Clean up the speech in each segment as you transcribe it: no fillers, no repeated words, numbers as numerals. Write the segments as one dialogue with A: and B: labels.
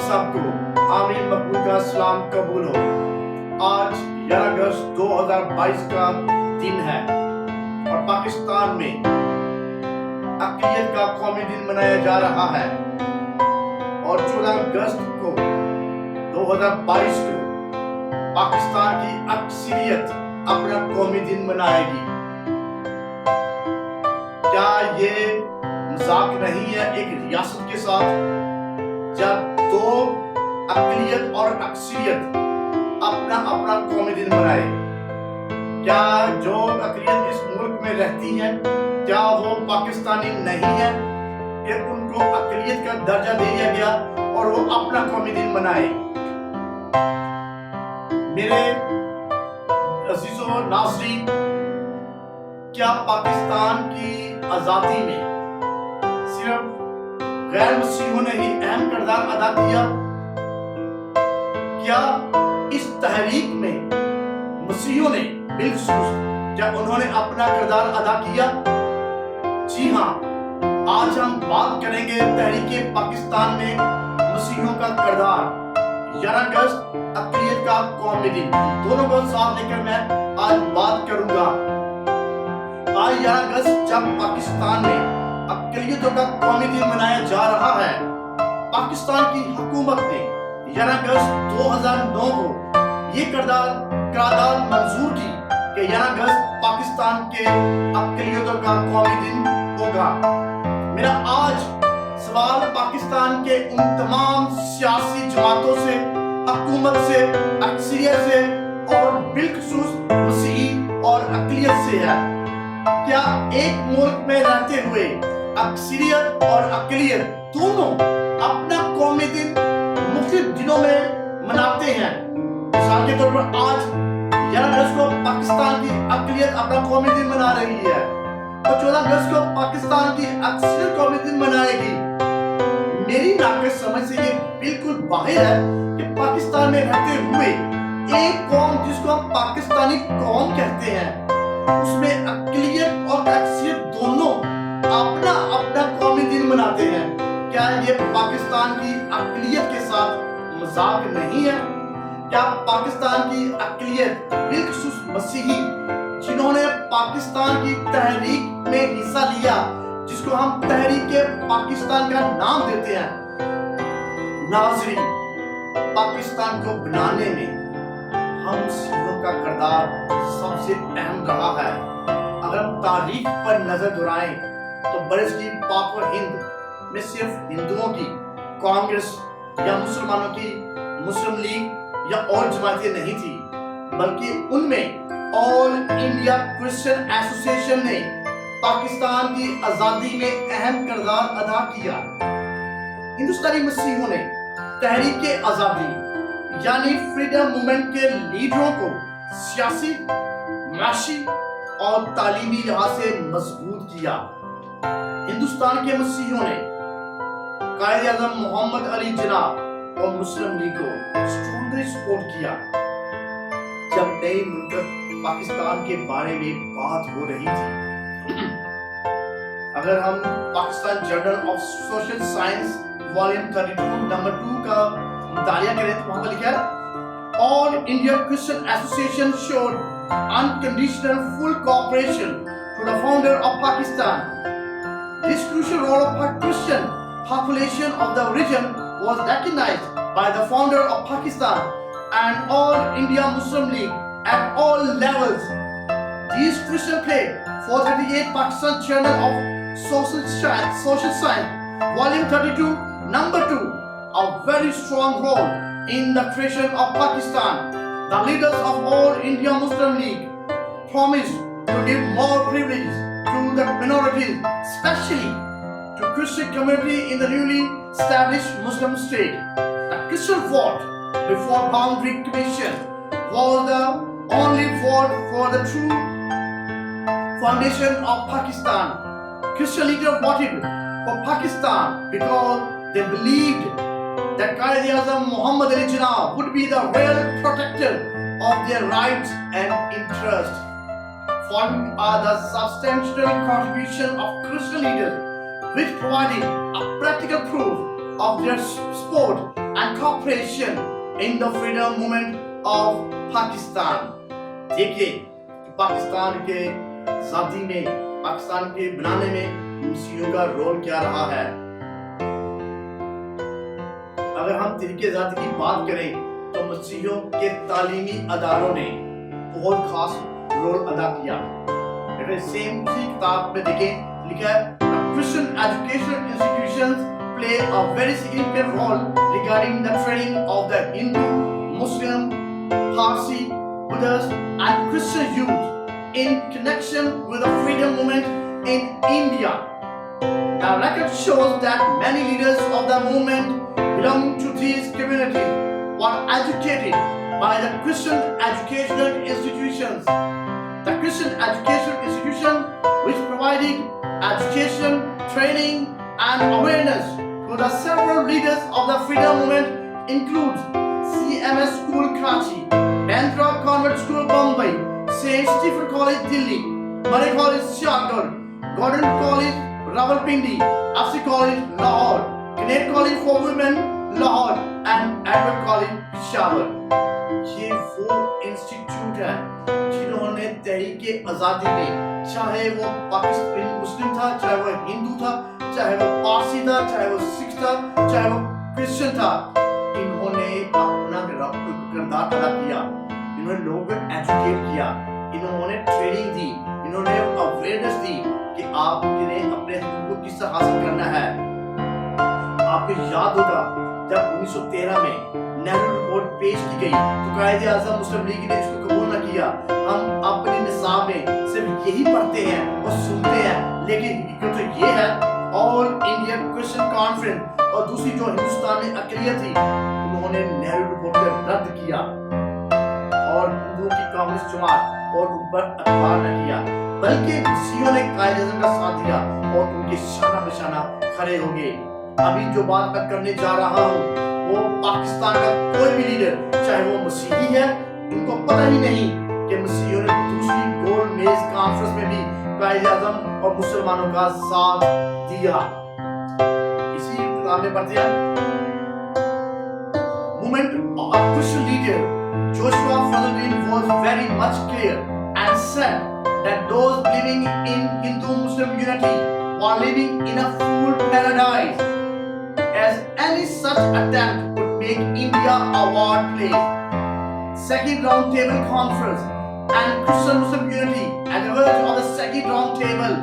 A: सबको आमीन मकबूल का सलाम कबूल हो। आज 11 अगस्त 2022 का दिन है और पाकिस्तान में अक़लियत का कौमी दिन मनाया जा रहा है और 14 अगस्त को 2022 को पाकिस्तान की अक्सरियत अपना कौमी दिन मनाएगी। क्या ये मजाक नहीं है एक रियासत के साथ जब दो अक़लियत और अक्सरियत अपना अपना कौमी दिन मनाए? क्या जो अक़लियत इस मुल्क में रहती है क्या वो पाकिस्तानी नहीं है कि उनको अक़लियत का दर्जा दिया गया और वो अपना कौमी दिन मनाए? मेरे अज़ीज़ों नाज़रीन, क्या पाकिस्तान की आज़ादी में सिर्फ गैर मसीहों ने ही अहम किरदार अदा किया? क्या इस तहरीक में मसीहों ने बिलखुसूस क्या उन्होंने अपना किरदार अदा किया? जी हाँ, आज हम बात करेंगे तहरीके पाकिस्तान में मसीहों का किरदार। 11 अगस्त अक़लियत का कौमी दिन, दोनों को साथ लेकर मैं आज बात करूंगा। आज 11 अगस्त जब पाकिस्तान में अक़लियतों का कौमी दिन मनाया जा रहा है, पाकिस्तान की हुकूमत ने 11 अगस्त 2009 को ये करारदाद मंजूर की कि 11 अगस्त पाकिस्तान के अक़लियतों का कौमी दिन होगा। मेरा आज सवाल पाकिस्तान के उन तमाम सियासी जमातों से, हुकूमत से, अक्सरियत से और बिलखुसूस मसीही और अक़लियत से है। क्या एक मुल्क में रहते हुए अक्सरियत और अक़लियत दोनों अपना कौमी दिन मुख्तलिफ दिनों में मनाते हैं? मिसाल के तौर पर आज 11 अगस्त को पाकिस्तान की अक़लियत अपना कौमी दिन मना रही है और 14 अगस्त को पाकिस्तान की अक्सरियत कौमी दिन मनाएगी। मेरी नाक़िस समझ से ये बिल्कुल बाहिर है कि पाकिस्तान में रहते हुए एक कौम जिसको हम पाकिस्तानी कौम कहते हैं, उसमें अक़लियत और अक्सरियत दोनों अपना अपना कौमी दिन मनाते हैं। क्या ये पाकिस्तान की अक़लियत के साथ मजाक नहीं है? क्या पाकिस्तान की अक़लियत बिलखुसूस मसीही जिन्होंने पाकिस्तान की तहरीक में हिस्सा लिया, जिसको हम तहरीके पाकिस्तान का नाम देते हैं, नाज़रीन, पाकिस्तान को बनाने में हम मसीहियों का किरदार सबसे अहम रहा है। अगर हम तारीख पर नजर दुराएं तो बरस की पाक और हिंद में सिर्फ हिंदुओं की कांग्रेस या मुसलमानों की मुस्लिम लीग या और जमातें नहीं थी, बल्कि उनमें ऑल इंडिया क्रिश्चियन एसोसिएशन ने पाकिस्तान की आजादी में अहम किरदार अदा किया। हिंदुस्तानी मसीहों ने तहरीक आजादी यानी फ्रीडम मूवमेंट के लीडरों को सियासी, माशी और तालीमी लिहाज से मजबूत किया। हिंदुस्तान के मसीहों ने कायद आज़म मोहम्मद अली जिन्ना और मुस्लिम लीग को स्ट्रांगली सपोर्ट किया। जब नए मुल्क पाकिस्तान के बारे में बात हो रही थी, अगर हम Pakistan journal of social science volume 32 number 2 का मुतालिया करें तो वहां पर लिखा है, all India Christian association showed unconditional full cooperation to the founder of Pakistan. This crucial role of the Christian population of the region was recognized by the founder of Pakistan and all India Muslim League at all levels. These Christians played 438 Pakistan Journal of Social Science, Volume 32, Number 2, a very strong role in the creation of Pakistan. The leaders of all India Muslim League promised to give more privileges to the minorities, especially to Christian community in the newly established Muslim state. The Christian vote before boundary commission was the only vote for the true foundation of Pakistan. Christian leaders voted for Pakistan because they believed that Qaid Azam Muhammad Ali Jinnah would be the real protector of their rights and interests. Following are the substantial contribution of Christian leaders, which provided a practical proof of their support and participation in the freedom movement of Pakistan. देखिए पाकिस्तान के आजादी में, पाकिस्तान के बनाने में मसीहियों का role क्या रहा है। अगर हम तहरीक आजादी की बात करें तो मसीहियों के तालीमी अदारों ने बहुत खास रोल अदा किया। सेम उसी किताब में देखें लिखा है Christian educational institutions play a very significant role regarding the training of the Hindu, Muslim, Parsi, Buddhist and Christian youth in connection with the freedom movement in India. The record shows that many leaders of the movement belonging to these communities were educated by the Christian educational institutions. The Christian educational institution which provided education, training and awareness to the several leaders of the freedom movement includes CMS School Karachi, Bandra Convent School Bombay, St. Stephen College Delhi, Murray College Sialkot, Gordon College Rawalpindi, FC College Lahore, Cadet College for Women Lahore and Edward College Peshawar. ये वो institute है जिन्होंने तहरीके आजादी में, चाहे वो पाकिस्तानी मुस्लिम था, चाहे वो हिंदू था, चाहे वो पारसी था, चाहे वो सिख था, चाहे वो क्रिश्चियन था, इन्होंने अपना किरदार अदा किया। इन्होंने लोगों को एजुकेट किया, इन्होंने ट्रेनिंग दी, इन्होंने अवेयरनेस दी कि आपने अपने हक को किस तरह हासिल करना है। आपको याद होगा जब 1913 में नेहरू रिपोर्ट पेश की गई तो कायदे आज़म मुस्लिम लीग ने इसको कबूल न किया। हम अपने निसाब में सिर्फ यही पढ़ते हैं और सुनते हैं, लेकिन हकीकत तो ये है ऑल इंडिया क्रिश्चियन कॉन्फ्रेंस और दूसरी जो हिंदुस्तान में अक़लियत थी उन्होंने नेहरू रिपोर्ट को रद्द किया और हिंदुओं की कम्युनिस्ट जमात और उन पर अतबार न किया, बल्कि मसीहियों ने कायदे आज़म का साथ दिया और उनके शाना बशाना खड़े हो गए। अभी जो बात मैं करने जा रहा हूँ वो पाकिस्तान का कोई भी लीडर, चाहे वो मसीही है, उनको पता ही नहीं कि मसीहियों ने दूसरी गोल मेज कॉन्फ्रेंस में भी कायदे आज़म और मुसलमानों का साथ दिया। इसी किताब में पढ़ते हैं movement of Christian leader Joshua Fazluddin was very much clear and said that those living in Hindu-Muslim unity were living in a fool paradise, as any such attempt would make India a war place. Second Round Table Conference and Christian Muslim unity at the verge of the Second Round Table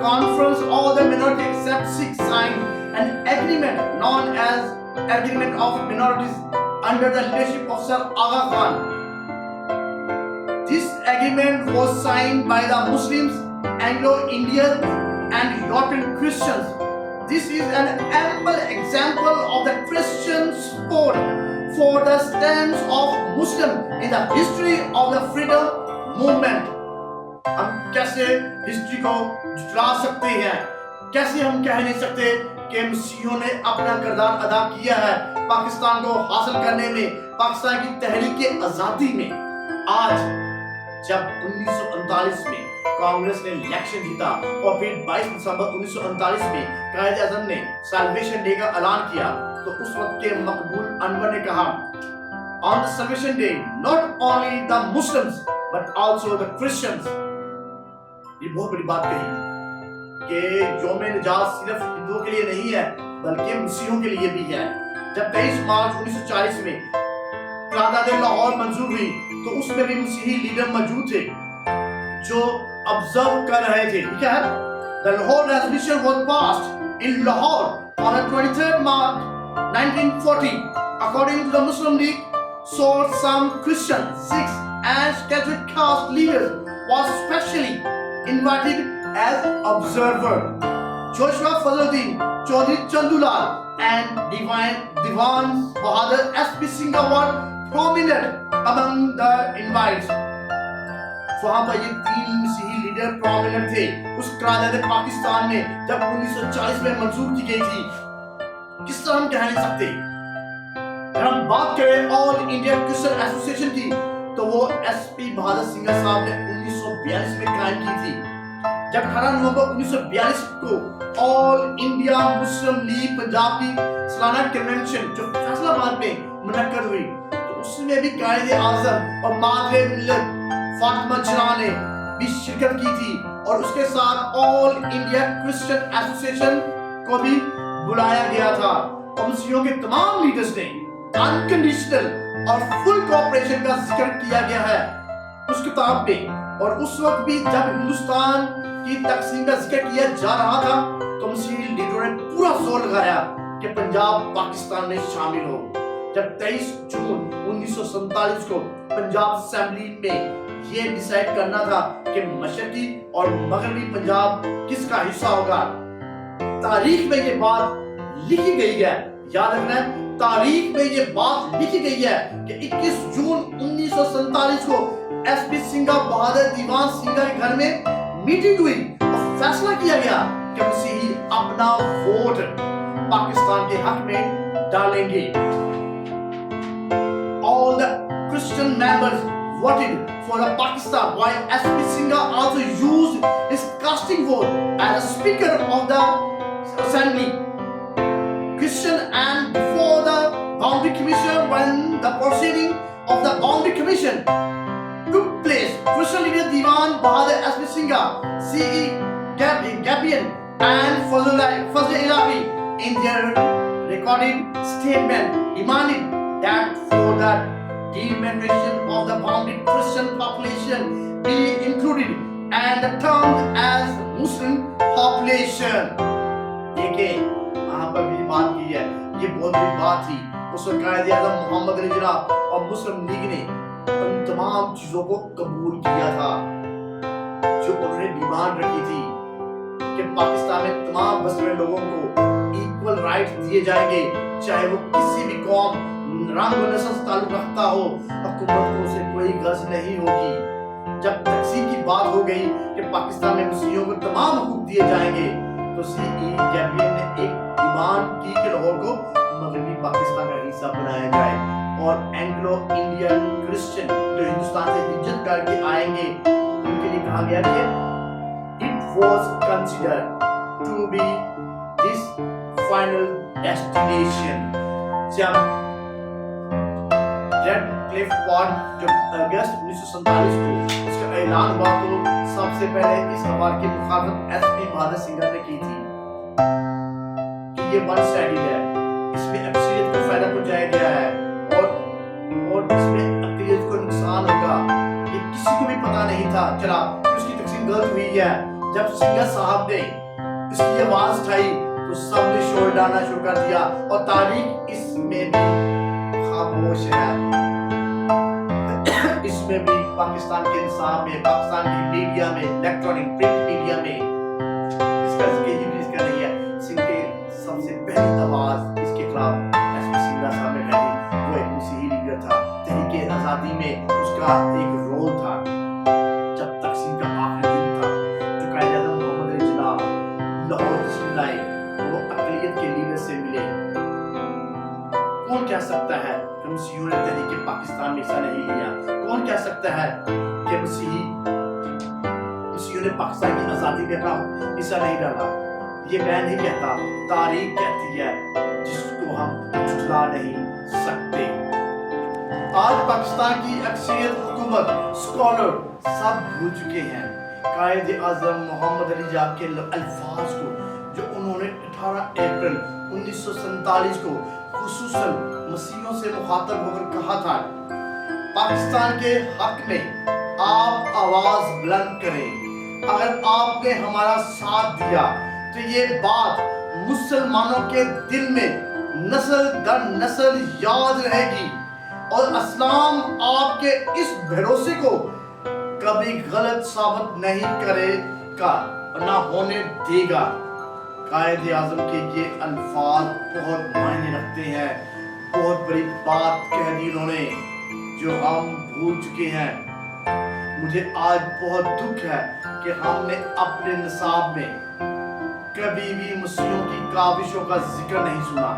A: Conference, all the minority except Sikhs signed an agreement known as Agreement of Minorities under the leadership of Sir Aga Khan. This agreement was signed by the Muslims, Anglo-Indians and European Christians. This is an ample example of the Christian support for the stance of Muslim in the history of the freedom movement. हम कैसे history को जुटा सकते हैं? कैसे हम कह नहीं सकते कि मसीहियों ने अपना किरदार अदा किया है पाकिस्तान को हासिल करने में, पाकिस्तान की तहरीक आजादी में। आज जब 1939 में कांग्रेस ने इलेक्शन जीता और फिर 22 दिसंबर 1939 में कायदे आज़म ने सैल्वेशन डे का ऐलान किया, तो उस वक्त के मकबूल अनवर ने कहा On the Salvation Day, not only the Muslims but also the Christians. ये बहुत बड़ी बात कही कि यौम निजात सिर्फ हिंदुओं के लिए नहीं है बल्कि मसीहियों के लिए भी है। जब 23 मार्च 1940 में करारदाद लाहौर मंजूर हुई तो उसमें भी मसीही लीडर मौजूद थे जो ऑब्जर्व कर रहे थे। ठीक है, The Lahore Resolution was passed in Lahore on the 23rd March 1940. According to the Muslim League, so some Christian, Sikhs and Catholic caste leaders was specially invited as observer. Joshua Fazluddin, Chaudhry Chandulal and Diwan Bahadur S.P. Singh were prominent among the invites. वहाँ पर ये तीन मसीही leader prominent थे उस करारदाद पाकिस्तान में जब 1940 में मंजूर की गई थी। किस तरह हम कह नहीं सकते। अगर हम बात करें ऑल इंडिया क्रिश्चियन एसोसिएशन की तो वो एसपी बहादुर सिंह साहब ने 1942 में कायम की थी। जब 18 नवंबर 1942 को all India Muslim league Punjab की सालाना कन्वेंशन जो फैसलाबाद में हुई तो उसमें भी कायदे आजम और मादरे मिल्लत फातिमा जिन्ना ने भी शिरकत की थी और उसके साथ ऑल इंडिया क्रिश्चियन एसोसिएशन को भी बुलाया गया था। और मसीहियों के तमाम लीडर्स ने अनकंडीशनल और फुल कोऑपरेशन का जिक्र किया गया है उस किताब में। और उस वक्त भी जब हिंदुस्तान की तकसीम का जिक्र किया जा रहा था तो मसीही लीडरों ने पूरा जोर लगाया कि पंजाब पाकिस्तान में शामिल हो। जब 23 जून 1947 को पंजाब असेंबली में ये डिसाइड करना था कि मशरकी और मगरबी पंजाब किसका हिस्सा होगा, तारीख में ये बात लिखी गई है, याद रखना, तारीख में ये बात लिखी गई है कि 21 जून 1947 को एसपी सिंघा बहादुर दीवान सिंघा के घर में मीटिंग हुई और फैसला किया गया कि मसीही अपना वोट पाकिस्तान के हक में डालेंगे। All the Christian members voted for the Pakistan, while SP Singha also used his casting vote as a speaker of the assembly. Christian and before the boundary commission, when the proceeding of the boundary commission took place, Christian leader Diwan Bahadur SP Singha, CE Gabian and Fazl Ilahi in their recorded statement demanded that for the diminution of the boundary Christian population be included and termed as Muslim population. देखिए यहाँ पर भी बात की है, ये बहुत बड़ी बात थी। उस वक्त कायदे आज़म मोहम्मद अली जिन्ना और मुस्लिम लीग ने उन तमाम चीजों को कबूल किया था जो उन्होंने डिमांड रखी थी कि पाकिस्तान में तमाम बसे हुए लोगों को इक्वल राइट दिए जाएंगे, चाहे वो किसी भी कौम रंग और नस्ल से ताल्लुक रखता हो, हुकूमत को उसे कोई गर्ज नहीं होगी। जब तकसीम की बात हो गई कि पाकिस्तान में मसीहियों को तमाम हुकूक दिए जाएंगे तो सीई गैबियन ने एक डिमांड की कि लाहौर को मगरबी पाकिस्तान का हिस्सा बनाया जाए और एंग्लो इंडियन क्रिश्चियन जो हिंदुस्तान से हिजरत करके आएंगे उनके लिए कहा गया कि it was considered to be this final destination. जब रेड क्लिफ पॉइंट जो अगस्त 1947 को इसका ऐलान हुआ तो सबसे पहले इस अवार्ड की मुखालफत एसपी बहादुर सिंघा ने की थी कि ये वन साइडेड है, इसमें अक्सरियत को फायदा पहुंचाया गया है और इसमें अक्सरियत को नुकसान होगा। ये किसी को भी पता नहीं था चला कि उसकी तकसीम गलत हुई है। जब सिंघा साहब ने इसकी आवाज उठाई तो सबने शोर डालना शुरू कर दिया और तारीख इसमें भी खामोश है। इसमें भी पाकिस्तान के इंसाफ में, पाकिस्तान की मीडिया में, इलेक्ट्रॉनिक प्रिंट मीडिया में इसका जिक्र नहीं है। सिंह के सबसे पहली आवाज इसके खिलाफ एसपी सिंघा साहब ने उठाई। वो एक मसीही लीडर था, तहरीक आजादी में उसका एक रोल था। जब तकसीम का आखिरी दिन था जो कायदे आज़म मोहम्मद अली जिन्ना लाहौर तशरीफ लाए वो अक़लियत के लीडर से मिले। कौन कह सकता है कि मसीहियों ने तहरीक पाकिस्तान में हिस्सा नहीं लिया? कौन कह सकता है कि मसीहियों ने पाकिस्तान की आजादी में अपना हिस्सा नहीं डाला? ये मैं नहीं कहता, तारीख कहती है, जिसको हम झुठला नहीं सकते। आज पाकिस्तान की अक्सरियत, हुकूमत, स्कॉलर सब भूल चुके हैं कायदे आज़म मोहम्मद अली जिन्ना के अल्फाज को जो उन्होंने 18 अप्रैल 1947 को खुसूसन मसीहियों से मुखातब होकर कहा था, पाकिस्तान के हक में आप आवाज बुलंद करें। अगर आपने हमारा साथ दिया तो ये बात मुसलमानों के दिल में नस्ल दर नस्ल याद रहेगी और इस्लाम आपके इस भरोसे को कभी गलत साबित नहीं करेगा ना होने देगा। कायदे आज़म के ये अल्फाज बहुत मायने रखते हैं, बहुत बड़ी बात कह दी उन्होंने जो हम भूल चुके हैं। मुझे आज बहुत दुख है कि हमने अपने निसाब में कभी भी मसीहियों की काविशों का जिक्र नहीं सुना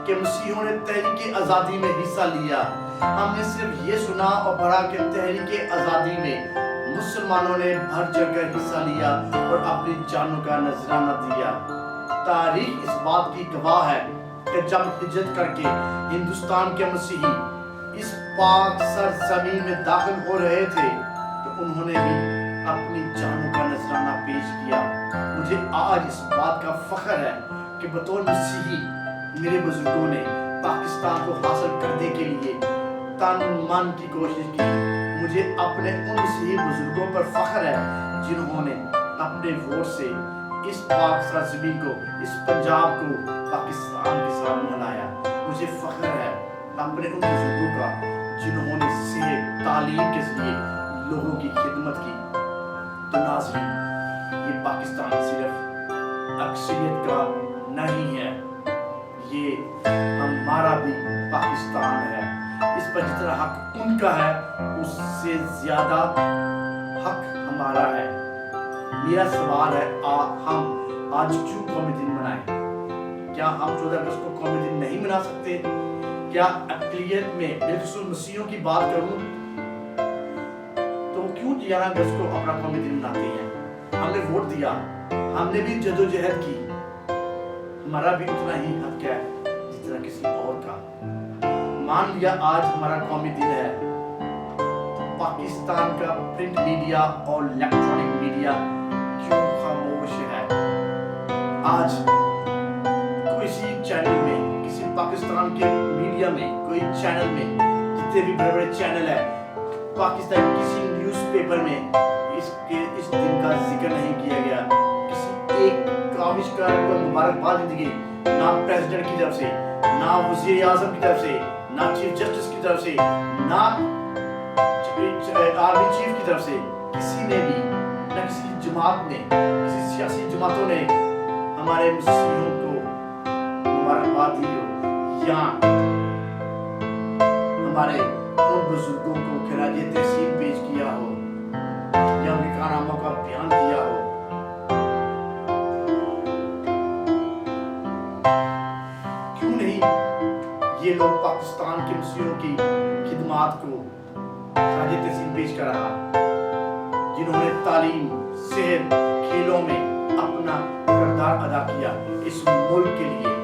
A: कि मसीहियों ने तहरीक आज़ादी में हिस्सा लिया। हमने सिर्फ ये सुना और पढ़ा कि तहरीक आज़ादी में मुसलमानों ने भर चढ़कर हिस्सा लिया और अपनी जानों का नजराना दिया। तारीख इस बात की गवाह है کہ جب ہجرت کر کے ہندوستان کے مسیحی اس پاک سرزمین میں داخل ہو رہے تھے تو انہوں نے بھی اپنی جانوں کا نذرانہ پیش کیا. مجھے آج اس بات کا فخر ہے کہ بطور مسیحی میرے بزرگوں نے پاکستان کو حاصل کرنے کے لیے تن من کی کوشش کی. مجھے اپنے ان مسیحی بزرگوں پر فخر ہے جنہوں نے اپنے ووٹ سے اس پاک سرزمین کو, اس پنجاب کو پاکستان کے ساتھ ملایا. مجھے فخر ہے اپنے ان بزرگوں کا جنہوں نے صحت تعلیم کے ذریعے لوگوں کی خدمت کی. تو ناظرین, یہ پاکستان صرف اکثریت کا نہیں ہے, یہ ہمارا بھی پاکستان ہے. اس پر جتنا حق ان کا ہے اس سے زیادہ حق ہمارا ہے. میرا سوال ہے, ہم آج کیوں قومی دن منائیں؟ کیا ہم 14 اگست کو قومی دن نہیں منا سکتے؟ کیا اقلیت میں بالخصوص مسیحیوں کی بات کروں تو کیوں 11 اگست کو اپنا قومی دن مناتے ہیں؟ ہم نے ووٹ دیا, ہم نے بھی جدوجہد کی, ہمارا بھی اتنا ہی حق ہے جتنا کسی اور کا. مان لیا آج ہمارا قومی دن ہے, پاکستان کا پرنٹ میڈیا اور الیکٹرانک میڈیا کیوں خاموش ہے؟ آج کسی چینل میں, کسی پاکستان کے میڈیا میں, کوئی چینل میں, جتنے بھی بڑے بڑے چینل ہیں, پاکستان کسی نیوز پیپر میں اس دن کا ذکر نہیں کیا گیا. کسی ایک کاوشگر کو مبارکباد دی گئی, نہ پریزیڈنٹ کی طرف سے, نہ وزیر اعظم کی طرف سے, نہ چیف جسٹس کی طرف سے, نہ آرمی چیف کی طرف سے. کسی نے بھی, نہ کسی جماعت نے, کسی سیاسی جماعتوں نے ہمارے مسیحیوں کو مبارکباد دی ہو یا ہمارے ان بزرگوں کو خراج تحسین پیش کیا ہو یا ان کے کارناموں کا بیان کیا ہو. کیوں نہیں یہ لوگ پاکستان کے مسیحیوں کی خدمات کو خراج تحسین پیش کر رہا, جنہوں نے تعلیم, صحت, کھیلوں میں اپنا کردار ادا کیا اس ملک کے لیے؟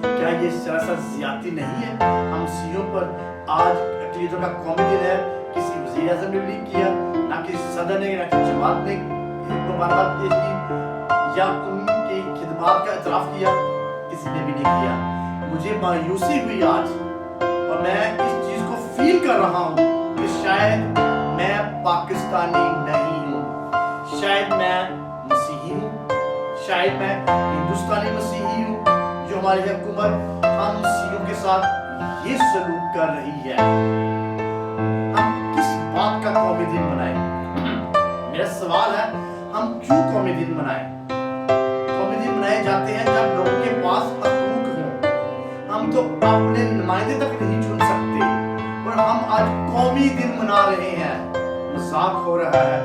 A: کیا یہ سراسر زیادتی نہیں ہے ہم مسیحیوں پر؟ آج اقلیتوں کا قومی دن ہے, کسی وزیر اعظم نے بھی نہیں کیا, نہ کسی صدر نے, نہ کسی جماعت نے مبارکباد پیش کی یا ان کی خدمات کا اعتراف کیا, کسی نے بھی نہیں کیا. مجھے مایوسی ہوئی آج, اور میں اس چیز کو فیل کر رہا ہوں کہ شاید میں پاکستانی نہیں ہوں, شاید میں مسیحی ہوں, شاید میں ہندوستانی مسیحی ہوں, جو ہماری حکومت ہم مسیحیوں کے ساتھ یہ سلوک کر رہی ہے. ہم کس بات کا قومی دن منائیں؟ میرا سوال ہے, ہم کیوں قومی دن منائیں؟ قومی دن منائے جاتے ہیں جب لوگوں کے پاس حقوق ہوں. ہم تو اپنے نمائندے تک نہیں چن سکتے اور ہم آج قومی دن منا رہے ہیں. مذاق ہو رہا ہے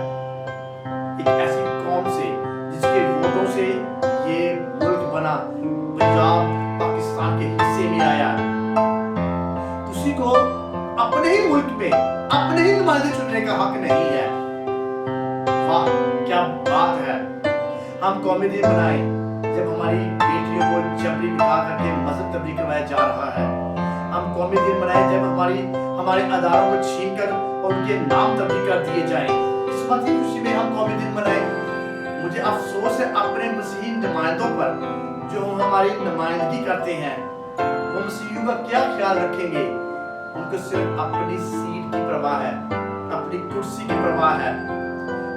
A: ایک ایسی قوم سے جس کے ووٹوں سے یہ ملک بنا, پنجاب پاکستان کے حصے میں آیا. کسی کو اپنے ہی ملک میں اپنے ہی نمائندے چننے کا حق نہیں ہے. واہ کیا بات ہے. ہم قومی دن منائیں جب ہماری بیٹیوں کو جبری نکاح کر کے مذہب تبدیل کروایا جا رہا ہے. ہم قومی دن منائیں جب ہمارے اداروں کو چھین کر اور ان کے نام تبدیل کر دیے جائیں. اس بات کی خوشی میں ہم قومی دن منائیں. مجھے افسوس ہے اپنے مسیحی نمائندوں پر جو ہماری نمائندگی کرتے ہیں. وہ مسیحیوں کا کیا خیال رکھیں گے؟ ان کو صرف اپنی سیٹ کی پرواہ ہے, اپنی کرسی کی پرواہ ہے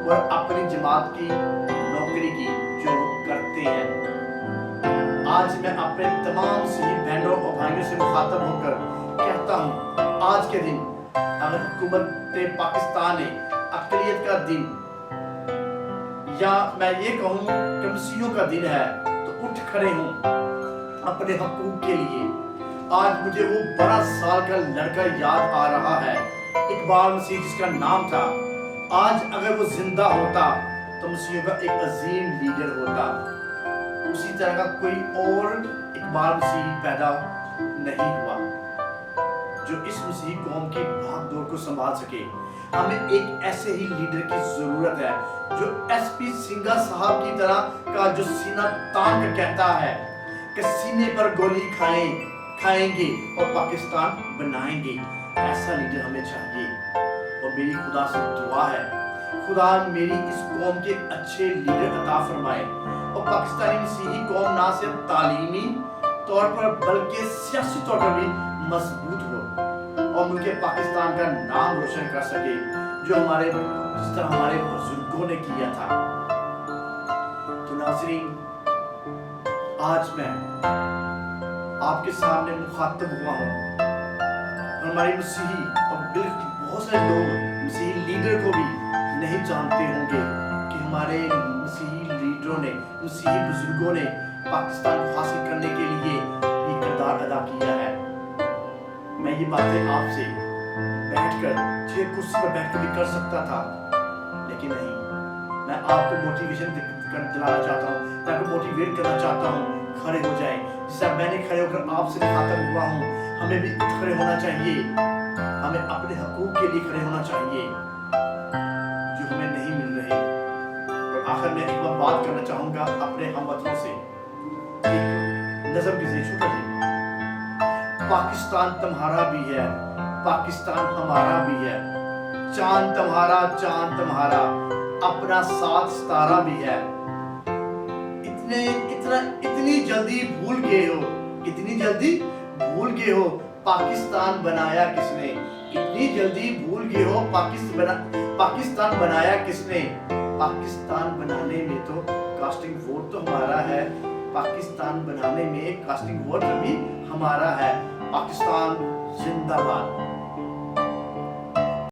A: اور اپنی جماعت کی نوکری کی جو کرتے ہیں. آج میں اپنے تمام مسیحی بہنوں اور بھائیوں سے مخاطب ہو کر کہتا ہوں, آج کے دن اگر حکومت پاکستان نے اقلیت کا دن یا میں یہ کہوں کہ مسیحیوں کا دن ہے تو اٹھ کھڑے ہوں اپنے حقوق کے لیے. آج مجھے وہ 12 سال کا لڑکا یاد آ رہا ہے, اقبال مسیح جس کا نام تھا. آج اگر وہ زندہ ہوتا تو مسیحیوں کا ایک عظیم لیڈر ہوتا. اسی طرح کا کوئی اور اقبال مسیح پیدا نہیں ہوا جو اس مسیحی قوم کی بھاگ دوڑ کو سنبھال سکے. ہمیں ایک ایسے ہی لیڈر کی ضرورت ہے جو ایس پی سنگھا صاحب کی طرح کا جو سینہ تان کر کہتا ہے कि सीने पर गोली खाएंगे और पाकिस्तान बनाएंगे। ऐसा लीडर हमें चाहिए। और मेरी खुदा से दुआ है, खुदा मेरी इस कौम के अच्छे लीडर अता फरमाए और पाकिस्तानी मसीही कौम ना सिर्फ तालीमी तौर पर बल्कि सियासी तौर पर भी मजबूत हो और मुल्क पाकिस्तान का नाम रोशन कर सके, जो जिस तरह हमारे बुजुर्गों ने किया था। तो नाज़रीन, आज मैं आपके सामने मुखातब हुआ हूँ। हमारे मसीही और बहुत सारे लोग मसीही लीडर को भी नहीं जानते होंगे कि हमारे मसीही लीडरों ने, मसीही बुजुर्गों ने पाकिस्तान को हासिल करने के लिए भी किरदार अदा किया है। मैं ये बातें आपसे बैठकर चेयर कुर्सी पर बैठकर भी कर सकता था, लेकिन नहीं। मैं आपको मोटिवेशन दिलाना चाहता हूँ, मैं आपको मोटिवेट करना चाहता हूँ, खड़े हो जाएं। जिस मैंने खड़े होकर आपसे मुखातब हुआ हूँ, हमें भी खड़े होना चाहिए। हमें अपने हकूक के लिए खड़े होना चाहिए जो हमें नहीं मिल रहे। और आखिर में एक बात करना चाहूंगा अपने हमवतनों से, एक नज़म की छोटा सी, पाकिस्तान तुम्हारा भी है, पाकिस्तान हमारा भी है, चांद तुम्हारा अपना साथ सितारा भी है। इतनी जल्दी भूल गए हो पाकिस्तान बनाया किसने? इतनी जल्दी भूल गए हो पाकिस्तान बनाया किसने? पाकिस्तान बनाने में तो कास्टिंग वोट तो हमारा है, पाकिस्तान बनाने में कास्टिंग वोट भी हमारा है। पाकिस्तान जिंदाबाद।